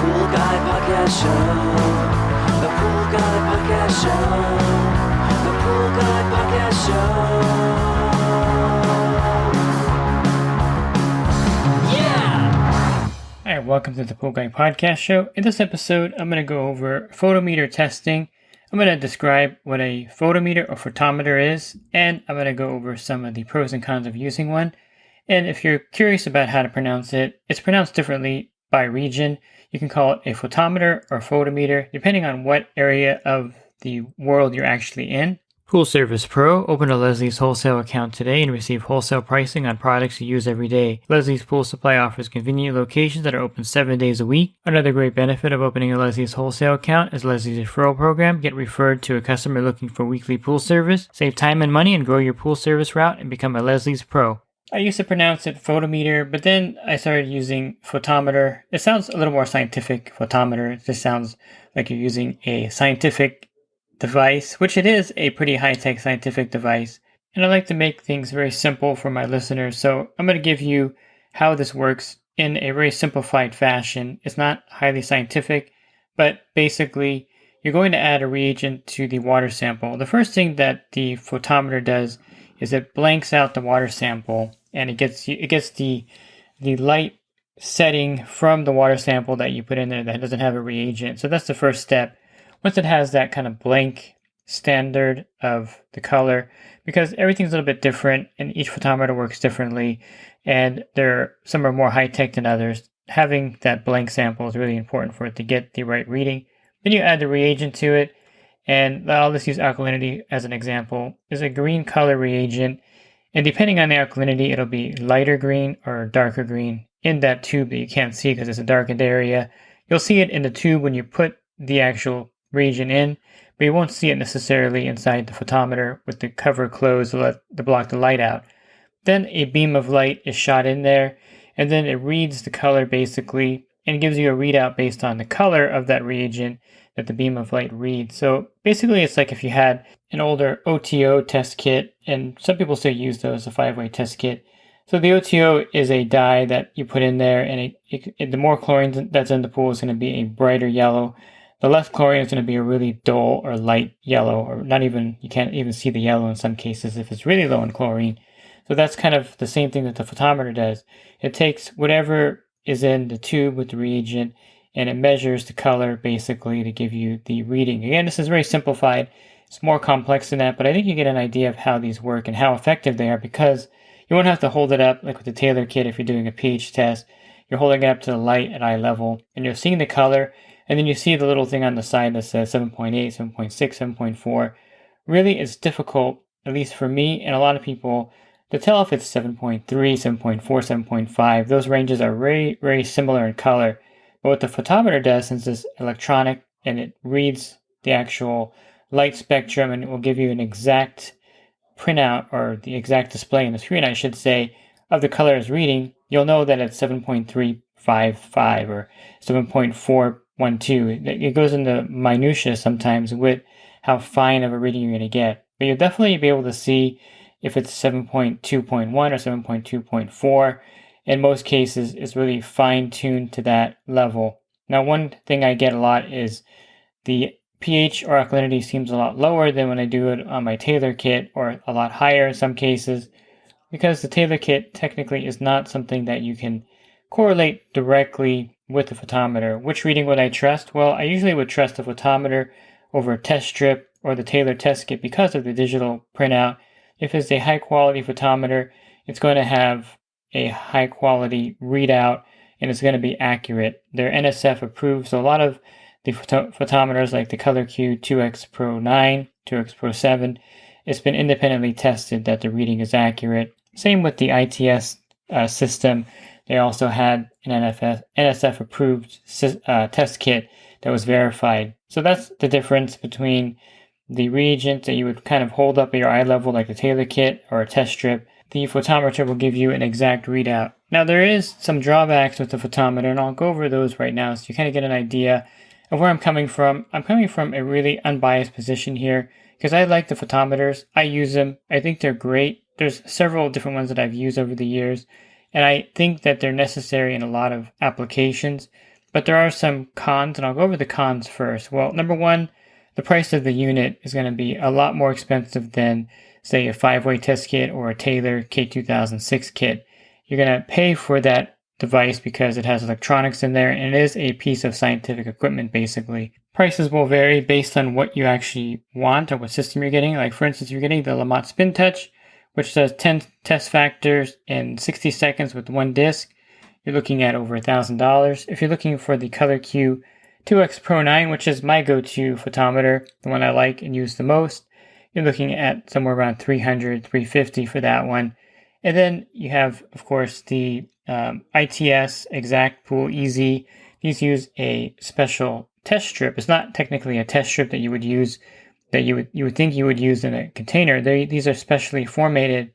Pool Guy Podcast Show. The Pool Guy Podcast Show. The Pool Guy Podcast Show. Yeah! Hi, welcome to the Pool Guy Podcast Show. In this episode, I'm going to go over photometer testing. I'm going to describe what a photometer or photometer is, and I'm going to go over some of the pros and cons of using one. And if you're curious about how to pronounce it, it's pronounced differently by region. You can call it a photometer or photometer, depending on what area of the world you're actually in. Pool Service Pro. Open a Leslie's wholesale account today and receive wholesale pricing on products you use every day. Leslie's Pool Supply offers convenient locations that are open 7 days a week. Another great benefit of opening a Leslie's wholesale account is Leslie's referral program. Get referred to a customer looking for weekly pool service. Save time and money and grow your pool service route and become a Leslie's Pro. I used to pronounce it photometer, but then I started using photometer. It sounds a little more scientific, photometer. It just sounds like you're using a scientific device, which it is a pretty high-tech scientific device. And I like to make things very simple for my listeners, so I'm going to give you how this works in a very simplified fashion. It's not highly scientific, but basically you're going to add a reagent to the water sample. The first thing that the photometer does is it blanks out the water sample, and it gets the light setting from the water sample that you put in there that doesn't have a reagent. So that's the first step. Once it has that kind of blank standard of the color, because everything's a little bit different and each photometer works differently, and some are more high-tech than others, having that blank sample is really important for it to get the right reading. Then you add the reagent to it, and I'll just use alkalinity as an example. There's a green color reagent, and depending on the alkalinity, it'll be lighter green or darker green in that tube that you can't see because it's a darkened area. You'll see it in the tube when you put the actual reagent in, but you won't see it necessarily inside the photometer with the cover closed to block the light out. Then a beam of light is shot in there, and then it reads the color basically and gives you a readout based on the color of that reagent that the beam of light reads. So basically it's like if you had an older OTO test kit, and some people still use those, a 5-way test kit. So the OTO is a dye that you put in there, and the more chlorine that's in the pool is going to be a brighter yellow. The less chlorine is going to be a really dull or light yellow, or you can't even see the yellow in some cases if it's really low in chlorine. So that's kind of the same thing that the photometer does. It takes whatever is in the tube with the reagent and it measures the color basically to give you the reading. Again, this is very simplified. It's more complex than that, but I think you get an idea of how these work and how effective they are, because you won't have to hold it up like with the Taylor kit if you're doing a pH test. You're holding it up to the light at eye level and you're seeing the color. And then you see the little thing on the side that says 7.8, 7.6, 7.4. Really, it's difficult, at least for me and a lot of people, to tell if it's 7.3, 7.4, 7.5. Those ranges are very, very similar in color. But what the photometer does, since it's electronic and it reads the actual light spectrum, and it will give you an exact printout, or the exact display on the screen, I should say, of the color it's reading, you'll know that it's 7.355 or 7.412. It goes into minutia sometimes with how fine of a reading you're going to get. But you'll definitely be able to see if it's 7.2.1 or 7.2.4. In most cases, it's really fine-tuned to that level. Now, one thing I get a lot is the pH or alkalinity seems a lot lower than when I do it on my Taylor kit, or a lot higher in some cases, because the Taylor kit technically is not something that you can correlate directly with the photometer. Which reading would I trust? Well, I usually would trust the photometer over a test strip or the Taylor test kit because of the digital printout. If it's a high quality photometer, it's going to have a high quality readout and it's going to be accurate. They're NSF approved, so a lot of the photometers like the ColorQ 2X Pro 9, 2X Pro 7, it's been independently tested that the reading is accurate. Same with the ITS system. They also had an NSF approved test kit that was verified. So that's the difference between the reagent that you would kind of hold up at your eye level like the Taylor kit or a test strip. The photometer will give you an exact readout. Now there is some drawbacks with the photometer, and I'll go over those right now so you kind of get an idea of where I'm coming from. I'm coming from a really unbiased position here because I like the photometers. I use them. I think they're great. There's several different ones that I've used over the years, and I think that they're necessary in a lot of applications. but there are some cons, and I'll go over the cons first. Well, number one, the price of the unit is going to be a lot more expensive than, say, a 5-way test kit or a Taylor K2006 kit. You're going to pay for that device because it has electronics in there, and it is a piece of scientific equipment, basically. Prices will vary based on what you actually want or what system you're getting. Like, for instance, you're getting the Lamont Spin Touch, which does 10 test factors in 60 seconds with one disc. You're looking at over $1,000. If you're looking for the Color Q 2X Pro 9, which is my go-to photometer, the one I like and use the most, you're looking at somewhere around $300, $350 for that one. And then you have, of course, the ITS Exact Pool Easy. These use a special test strip. It's not technically a test strip that you would use, that you would think you would use in a container. These are specially formulated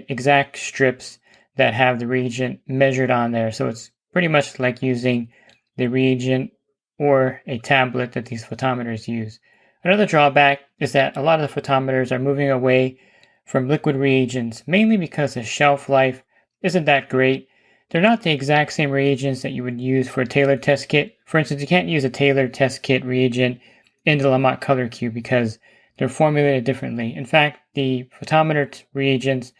exact strips that have the reagent measured on there. So it's pretty much like using the reagent or a tablet that these photometers use. Another drawback is that a lot of the photometers are moving away from liquid reagents, mainly because the shelf life isn't that great. They're not the exact same reagents that you would use for a tailored test kit. For instance, you can't use a tailored test kit reagent in the Lamont Color Q because they're formulated differently. In fact, the photometer reagents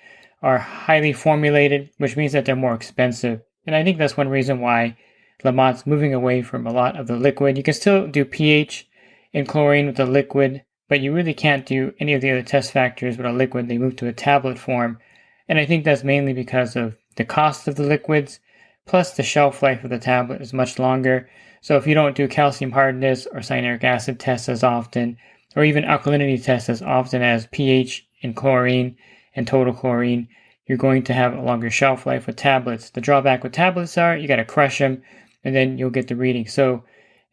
are highly formulated, which means that they're more expensive. And I think that's one reason why Lamont's moving away from a lot of the liquid. You can still do pH and chlorine with the liquid, but you really can't do any of the other test factors with a liquid. They move to a tablet form. And I think that's mainly because of the cost of the liquids, plus the shelf life of the tablet is much longer. So if you don't do calcium hardness or cyanuric acid tests as often, or even alkalinity tests as often as pH and chlorine and total chlorine, you're going to have a longer shelf life with tablets. The drawback with tablets are you got to crush them and then you'll get the reading. So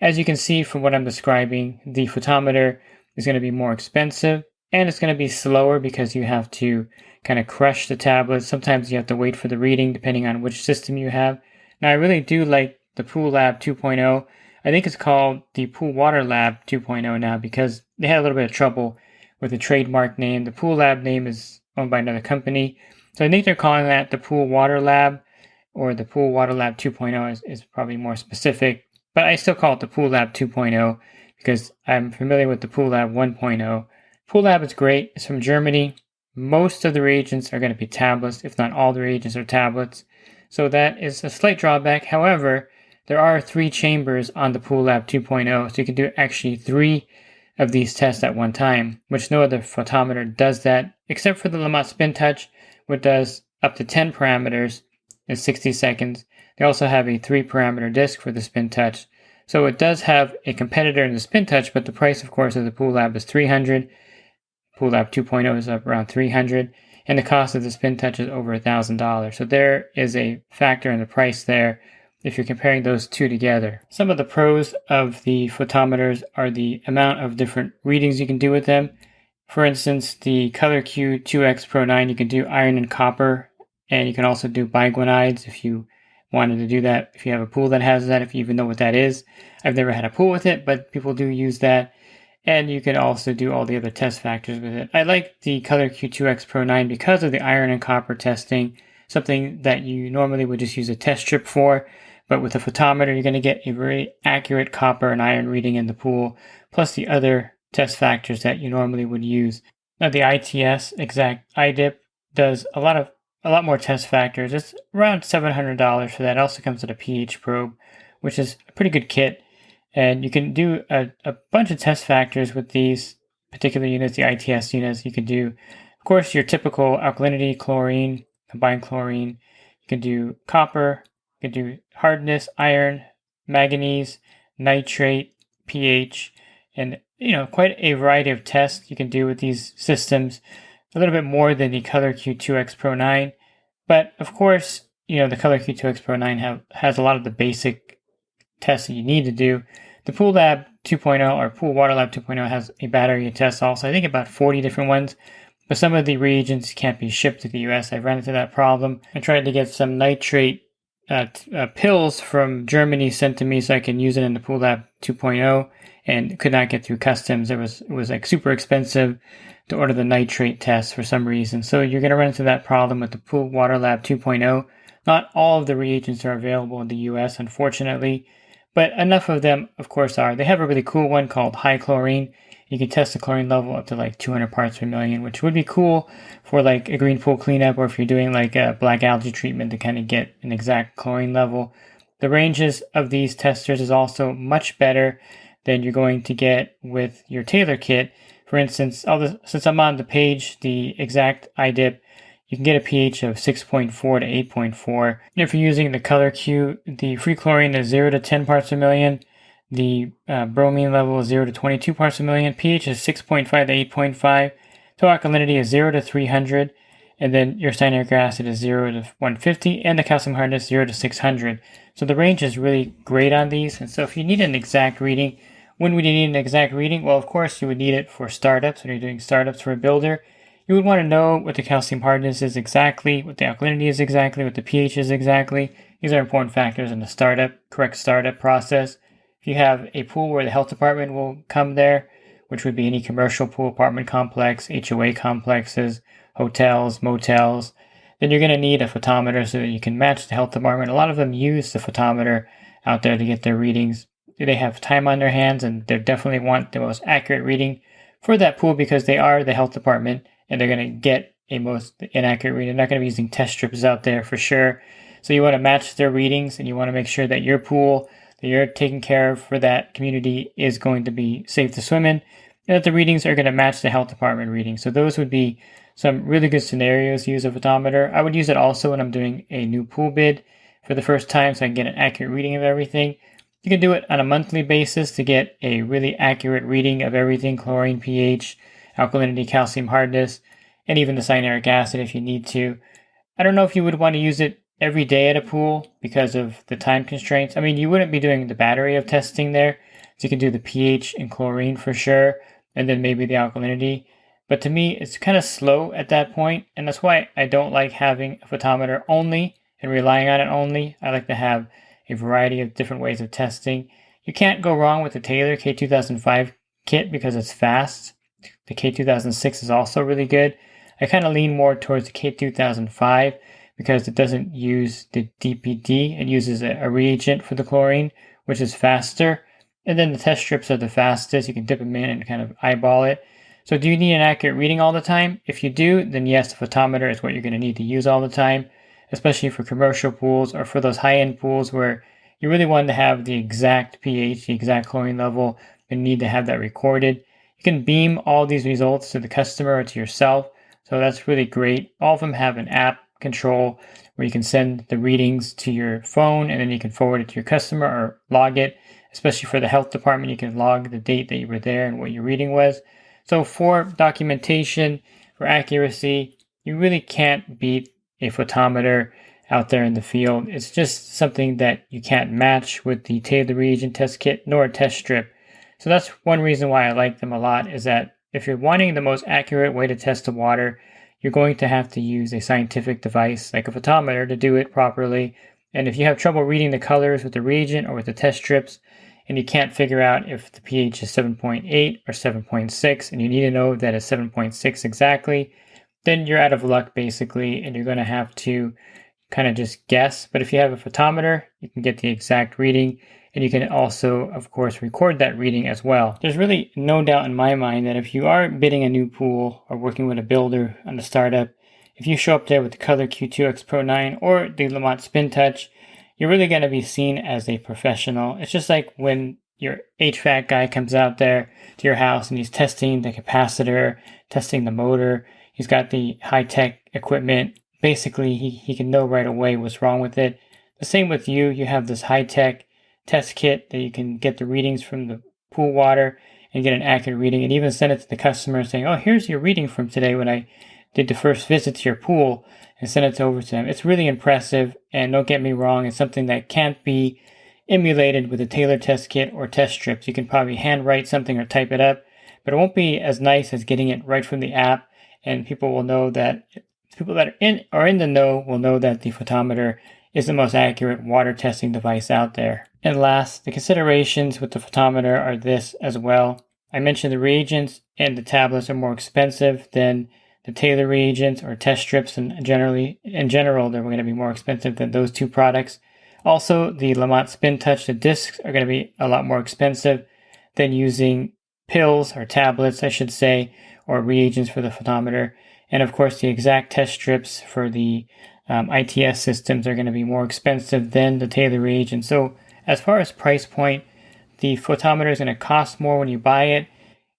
as you can see from what I'm describing, the photometer is going to be more expensive and it's going to be slower because you have to kind of crush the tablets. Sometimes you have to wait for the reading depending on which system you have. Now I really do like the Pool Lab 2.0. I think it's called the Pool Water Lab 2.0 now because they had a little bit of trouble with the trademark name. The Pool Lab name is owned by another company. So I think they're calling that the Pool Water Lab, or the Pool Water Lab 2.0 is probably more specific. But I still call it the Pool Lab 2.0 because I'm familiar with the Pool Lab 1.0. Pool Lab is great. It's from Germany. Most of the reagents are going to be tablets, if not all the reagents are tablets. So that is a slight drawback. However, there are 3 chambers on the Pool Lab 2.0, so you can do actually 3 of these tests at one time, which no other photometer does that, except for the Lamont Spin Touch, which does up to 10 parameters in 60 seconds. They also have a 3-parameter disc for the Spin Touch. So it does have a competitor in the Spin Touch, but the price, of course, of the Pool Lab is $300. Pool Lab 2.0 is up around $300, and the cost of the Spin Touch is over $1,000. So there is a factor in the price there if you're comparing those two together. Some of the pros of the photometers are the amount of different readings you can do with them. For instance, the Color Q 2X Pro 9, you can do iron and copper, and you can also do biguanides if you wanted to do that. If you have a pool that has that, if you even know what that is. I've never had a pool with it, but people do use that. And you can also do all the other test factors with it. I like the Color Q 2X Pro 9 because of the iron and copper testing, something that you normally would just use a test strip for. But with a photometer, you're going to get a very accurate copper and iron reading in the pool, plus the other test factors that you normally would use. Now, the ITS Exact iDip does a lot more test factors. It's around $700 for that. It also comes with a pH probe, which is a pretty good kit. And you can do a bunch of test factors with these particular units, the ITS units. You can do, of course, your typical alkalinity, chlorine, combined chlorine. You can do copper. You can do hardness, iron, manganese, nitrate, pH, and quite a variety of tests you can do with these systems. A little bit more than the Color Q 2X Pro 9, but of course, the Color Q 2X Pro 9 has a lot of the basic tests that you need to do. The Pool Lab 2.0 or Pool Water Lab 2.0 has a battery of tests also. I think about 40 different ones, but some of the reagents can't be shipped to the US. I've run into that problem. I tried to get some nitrate pills from Germany sent to me so I can use it in the Pool Lab 2.0 and could not get through customs. It was like super expensive to order the nitrate test for some reason. So you're going to run into that problem with the Pool Water Lab 2.0. Not all of the reagents are available in the US, unfortunately. but enough of them, of course, are. They have a really cool one called high chlorine. You can test the chlorine level up to like 200 parts per million, which would be cool for like a green pool cleanup, or if you're doing like a black algae treatment to kind of get an exact chlorine level. The ranges of these testers is also much better than you're going to get with your Taylor kit. For instance, since I'm on the page, the exact IDIP, you can get a pH of 6.4 to 8.4. And if you're using the color Q, the free chlorine is 0 to 10 parts per million. The bromine level is 0 to 22 parts per million. pH is 6.5 to 8.5. Total alkalinity is 0 to 300. And then your cyanuric acid is 0 to 150. And the calcium hardness 0 to 600. So the range is really great on these. And so if you need an exact reading, when would you need an exact reading? Well, of course, you would need it for startups. When you're doing startups for a builder, you would want to know what the calcium hardness is exactly, what the alkalinity is exactly, what the pH is exactly. These are important factors in the correct startup process. If you have a pool where the health department will come there, which would be any commercial pool, apartment complex, HOA complexes, hotels, motels, then you're going to need a photometer so that you can match the health department. A lot of them use the photometer out there to get their readings. They have time on their hands, and they definitely want the most accurate reading for that pool because they are the health department, and they're going to get a most inaccurate reading. They're not going to be using test strips out there for sure. So you want to match their readings, and you want to make sure that your pool that you're taking care of for that community is going to be safe to swim in, and that the readings are going to match the health department readings. So those would be some really good scenarios to use a photometer. I would use it also when I'm doing a new pool bid for the first time so I can get an accurate reading of everything. You can do it on a monthly basis to get a really accurate reading of everything: chlorine, pH, alkalinity, calcium hardness, and even the cyanuric acid if you need to. I don't know if you would want to use it every day at a pool because of the time constraints. I mean, you wouldn't be doing the battery of testing there, so you can do the pH and chlorine for sure, and then maybe the alkalinity. But to me, it's kind of slow at that point, and that's why I don't like having a photometer only and relying on it only. I like to have a variety of different ways of testing. You can't go wrong with the Taylor K2005 kit because it's fast. The K2006 is also really good. I kind of lean more towards the K2005 because it doesn't use the DPD. It uses a reagent for the chlorine, which is faster. And then the test strips are the fastest. You can dip them in and kind of eyeball it. So do you need an accurate reading all the time? If you do, then yes, the photometer is what you're going to need to use all the time, especially for commercial pools or for those high-end pools where you really want to have the exact pH, the exact chlorine level, and need to have that recorded. You can beam all these results to the customer or to yourself, so that's really great. All of them have an app control where you can send the readings to your phone and then you can forward it to your customer or log it. Especially for the health department, you can log the date that you were there and what your reading was. So for documentation, for accuracy, you really can't beat a photometer out there in the field. It's just something that you can't match with the Taylor reagent test kit nor a test strip. So that's one reason why I like them a lot, is that if you're wanting the most accurate way to test the water, you're going to have to use a scientific device like a photometer to do it properly. And if you have trouble reading the colors with the reagent or with the test strips, and you can't figure out if the pH is 7.8 or 7.6, and you need to know that it's 7.6 exactly, then you're out of luck basically, and you're going to have to kind of just guess. But if you have a photometer, you can get the exact reading, and you can also, of course, record that reading as well. There's really no doubt in my mind that if you are bidding a new pool or working with a builder on a startup, if you show up there with the Color Q2X Pro 9 or the Lamont Spin Touch, you're really going to be seen as a professional. It's just like when your HVAC guy comes out there to your house and he's testing the capacitor, testing the motor. He's got the high-tech equipment. Basically, he can know right away what's wrong with it. The same with you. You have this high-tech test kit that you can get the readings from the pool water and get an accurate reading, and even send it to the customer saying, oh, here's your reading from today when I did the first visit to your pool, and send it over to them. It's really impressive, and don't get me wrong, it's something that can't be emulated with a Taylor test kit or test strips. You can probably handwrite something or type it up, but it won't be as nice as getting it right from the app, and people will know that, people that are in the know will know that the photometer is the most accurate water testing device out there. And last, the considerations with the photometer are this as well. I mentioned the reagents and the tablets are more expensive than the Taylor reagents or test strips, and in general, they're going to be more expensive than those two products. Also, the Lamont Spin Touch, the discs are going to be a lot more expensive than using pills or tablets, I should say, or reagents for the photometer. And of course, the exact test strips for the ITS systems are going to be more expensive than the Taylor reagent. So as far as price point, the photometer is going to cost more when you buy it.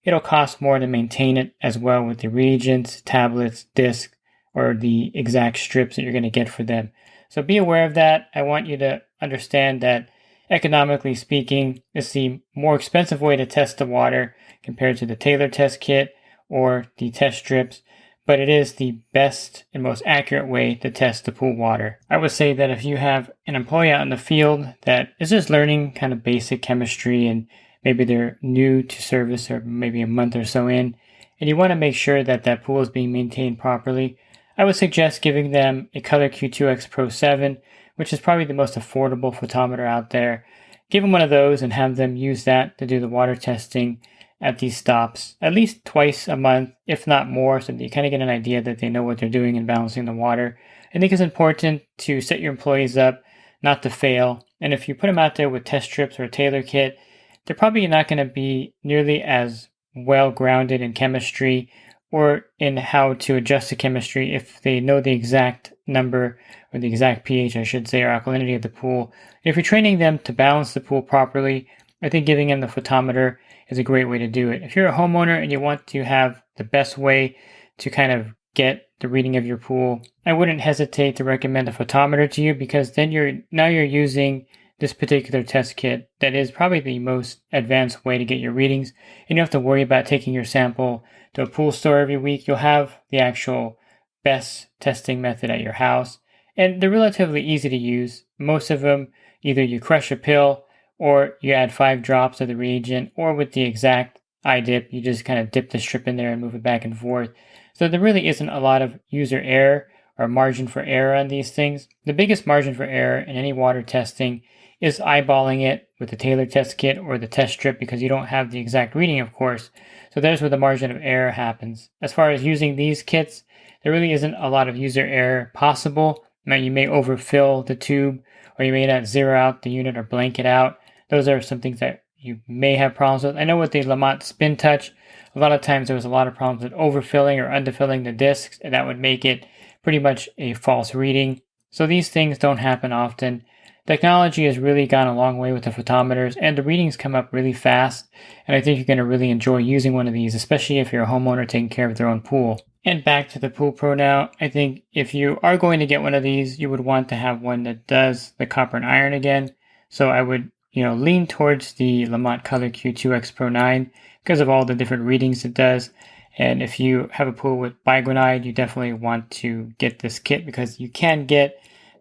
It'll cost more to maintain it as well with the reagents, tablets, discs, or the exact strips that you're going to get for them. So be aware of that. I want you to understand that economically speaking, it's the more expensive way to test the water compared to the Taylor test kit or the test strips, but it is the best and most accurate way to test the pool water. I would say that if you have an employee out in the field that is just learning kind of basic chemistry and maybe they're new to service or maybe a month or so in, and you want to make sure that that pool is being maintained properly, I would suggest giving them a Color Q2X Pro 7, which is probably the most affordable photometer out there. Give them one of those and have them use that to do the water testing at these stops at least twice a month, if not more, so that you kind of get an idea that they know what they're doing in balancing the water. I think it's important to set your employees up not to fail. And if you put them out there with test strips or a Taylor kit, they're probably not going to be nearly as well grounded in chemistry or in how to adjust the chemistry if they know the exact number or the exact pH, I should say, or alkalinity of the pool. If you're training them to balance the pool properly, I think giving them the photometer is a great way to do it. If you're a homeowner and you want to have the best way to kind of get the reading of your pool, I wouldn't hesitate to recommend a photometer to you, because then you're using this particular test kit that is probably the most advanced way to get your readings, and you don't have to worry about taking your sample to a pool store every week. You'll have the actual best testing method at your house, and they're relatively easy to use. Most of them, either you crush a pill or you add 5 drops of the reagent, or with the exact eye dip, you just kind of dip the strip in there and move it back and forth. So there really isn't a lot of user error or margin for error on these things. The biggest margin for error in any water testing is eyeballing it with the Taylor test kit or the test strip, because you don't have the exact reading, of course. So there's where the margin of error happens. As far as using these kits, there really isn't a lot of user error possible. Now, you may overfill the tube, or you may not zero out the unit or blank it out. Those are some things that you may have problems with. I know with the Lamont Spin Touch, a lot of times there was a lot of problems with overfilling or underfilling the discs, and that would make it pretty much a false reading. So these things don't happen often. Technology has really gone a long way with the photometers, and the readings come up really fast, and I think you're going to really enjoy using one of these, especially if you're a homeowner taking care of their own pool. And back to the Pool Pro now, I think if you are going to get one of these, you would want to have one that does the copper and iron again. So I would lean towards the Lamont Color Q2X Pro 9 because of all the different readings it does. And if you have a pool with biguanide, you definitely want to get this kit, because you can get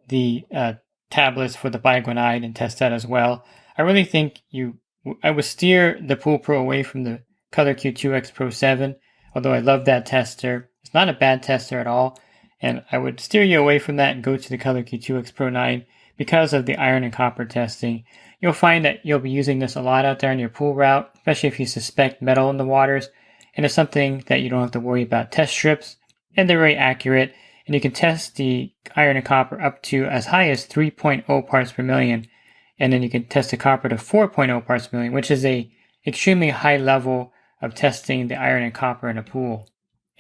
the tablets for the biguanide and test that as well. I really think I would steer the Pool Pro away from the Color Q2X Pro 7, although I love that tester. It's not a bad tester at all, and I would steer you away from that and go to the Color Q2X Pro 9 because of the iron and copper testing. You'll find that you'll be using this a lot out there on your pool route, especially if you suspect metal in the waters, and it's something that you don't have to worry about test strips, and they're very accurate, and you can test the iron and copper up to as high as 3.0 parts per million, and then you can test the copper to 4.0 parts per million, which is a extremely high level of testing the iron and copper in a pool.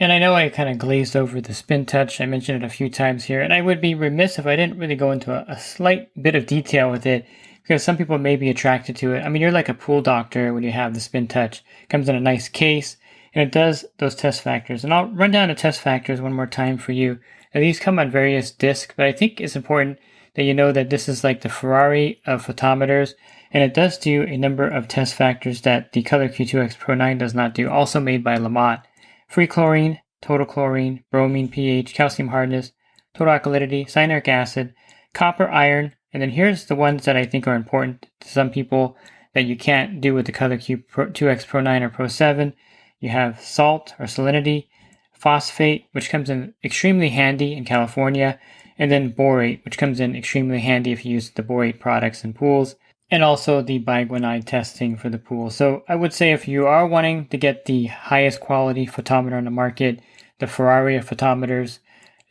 And I know I kind of glazed over the Spin Touch. I mentioned it a few times here, and I would be remiss if I didn't really go into a slight bit of detail with it, because some people may be attracted to it. I mean, you're like a pool doctor when you have the Spin Touch. It comes in a nice case, and it does those test factors. And I'll run down the test factors one more time for you. Now, these come on various discs, but I think it's important that you know that this is like the Ferrari of photometers, and it does do a number of test factors that the Color Q2X Pro 9 does not do, also made by Lamont. Free chlorine, total chlorine, bromine pH, calcium hardness, total alkalinity, cyanuric acid, copper, iron, and then here's the ones that I think are important to some people that you can't do with the Color Q2X Pro 9 or Pro 7. You have salt or salinity, phosphate, which comes in extremely handy in California, and then borate, which comes in extremely handy if you use the borate products in pools, and also the biguanide testing for the pool. So I would say if you are wanting to get the highest quality photometer on the market, the Ferrari of photometers,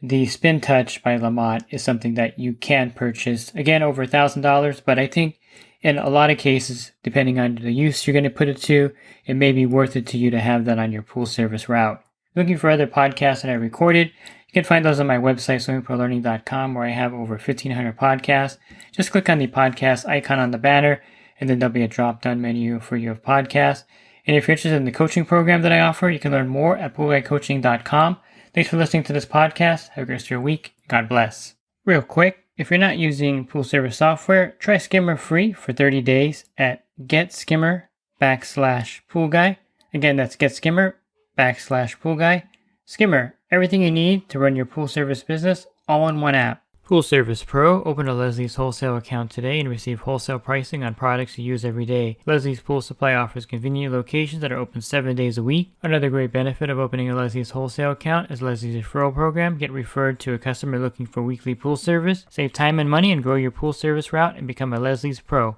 The Spin Touch by Lamont is something that you can purchase. Again, over $1,000, but I think in a lot of cases, depending on the use you're going to put it to, it may be worth it to you to have that on your pool service route. Looking for other podcasts that I recorded, you can find those on my website, swimmingpoollearning.com, where I have over 1,500 podcasts. Just click on the podcast icon on the banner, and then there'll be a drop-down menu for your podcast. And if you're interested in the coaching program that I offer, you can learn more at poolguycoaching.com. Thanks for listening to this podcast. Have a great rest of your week. God bless. Real quick, if you're not using pool service software, try Skimmer free for 30 days at getskimmer.com/poolguy. Again, that's getskimmer.com/poolguy. Skimmer, everything you need to run your pool service business all in one app. Pool Service Pro, open a Leslie's wholesale account today and receive wholesale pricing on products you use every day. Leslie's Pool Supply offers convenient locations that are open 7 days a week. Another great benefit of opening a Leslie's wholesale account is Leslie's referral program. Get referred to a customer looking for weekly pool service. Save time and money and grow your pool service route and become a Leslie's Pro.